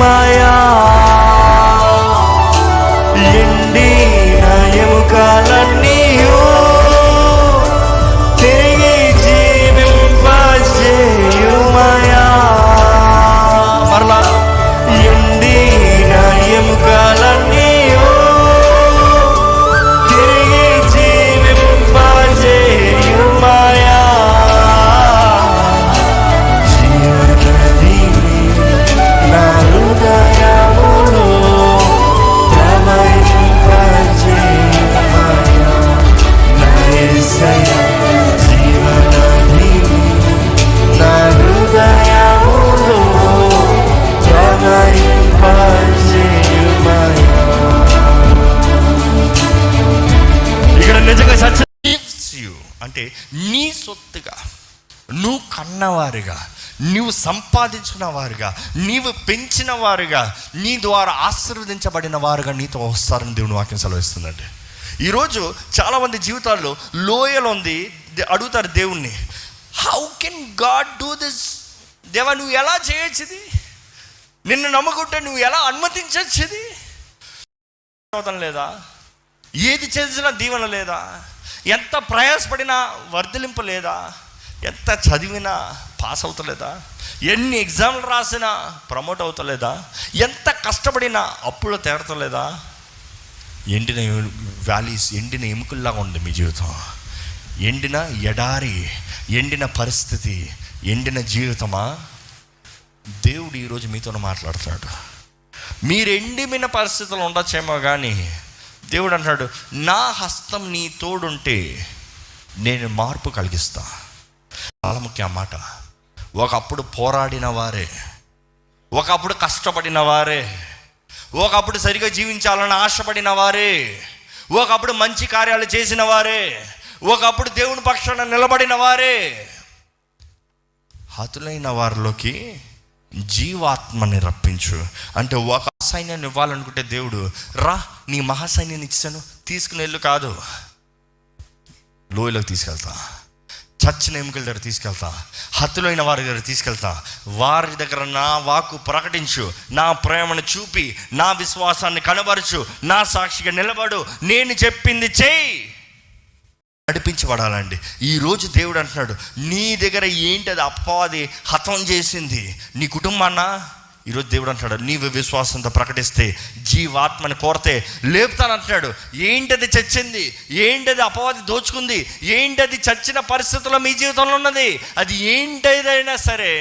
చేయుమయా, ఎండిన ఎముకలన్నీయు తిరిగి జీవింపజేయుమయా. మరలా ఎండిన ఎముకలన్నీయు తిరిగి జీవింపజేయుమయా. నా హృదయములో ప్రవహింపజేయుమయా, నా యేసయ్యా జీవనదిని నా హృదయములో ప్రవహింపజేయుమయా. ఇక్కడ నిజంగా సత్యం అంటే నీ సొత్తుగా, నువ్వు కన్నవారుగా, నీవు సంపాదించిన వారుగా, నీవు పెంచిన వారుగా, నీ ద్వారా ఆశీర్వదించబడిన వారుగా నీతో వస్తారని దేవుని వాక్యం సెలవిస్తుందండి. ఈరోజు చాలామంది జీవితాల్లో లోయలో ఉంది, అడుగుతారు దేవుణ్ణి, how can God do this? దేవా నువ్వు ఎలా చేయొచ్చు ఇది? నిన్ను నమ్ముకుంటే నువ్వు ఎలా అనుమతించవచ్చు ఇది? లేదా, ఏది చేసినా దీవెన లేదా, ఎంత ప్రయాసపడినా వర్ధలింపు లేదా, ఎంత చదివినా పాస్ అవుతలేదా, ఎన్ని ఎగ్జామ్లు రాసినా ప్రమోట్ అవుతలేదా, ఎంత కష్టపడినా అప్పులు తీరతలేదా? ఎండిన వ్యాలీస్, ఎండిన ఎముకల్లాగా ఉంది మీ జీవితం. ఎండిన ఎడారి, ఎండిన పరిస్థితి, ఎండిన జీవితమా? దేవుడు ఈరోజు మీతో మాట్లాడుతున్నాడు. మీరు ఎండిన పరిస్థితులు ఉండొచ్చేమో కానీ దేవుడు అంటాడు, నా హస్తం నీ తోడుంటే నేను మార్పు కలిగిస్తా. చాలా ముఖ్యం మాట. ఒకప్పుడు పోరాడిన వారే, ఒకప్పుడు కష్టపడిన వారే, ఒకప్పుడు సరిగా జీవించాలని ఆశపడిన వారే, ఒకప్పుడు మంచి కార్యాలు చేసిన వారే, ఒకప్పుడు దేవుని పక్షాన నిలబడిన వారే, హతులైన వారిలోకి జీవాత్మని రప్పించు అంటే, ఒక సైన్యాన్ని ఇవ్వాలనుకుంటే దేవుడు రా నీ మహాసైన్యాన్ని ఇచ్చాను తీసుకుని వెళ్ళు కాదు, లోయలోకి తీసుకెళ్తా, చచ్చిన ఎముకల దగ్గర తీసుకెళ్తా, హతులైన వారి దగ్గర తీసుకెళ్తా, వారి దగ్గర నా వాక్కు ప్రకటించు, నా ప్రేమను చూపి, నా విశ్వాసాన్ని కనబరచు, నా సాక్షిగా నిలబడు, నేను చెప్పింది చేయి, నడిపించబడాలండి. ఈరోజు దేవుడు అంటున్నాడు, నీ దగ్గర ఏంటి అది అపవాది హతం చేసింది నీ కుటుంబాన్న. ఈరోజు దేవుడు అంటున్నాడు, నీవు విశ్వాసంతో ప్రకటిస్తే, జీవాత్మని కోరితే లేపుతానంటున్నాడు. ఏంటది చచ్చింది, ఏంటది అపవాది దోచుకుంది, ఏంటది చచ్చిన పరిస్థితుల్లో మీ జీవితంలో ఉన్నది, అది ఏంటైనా సరే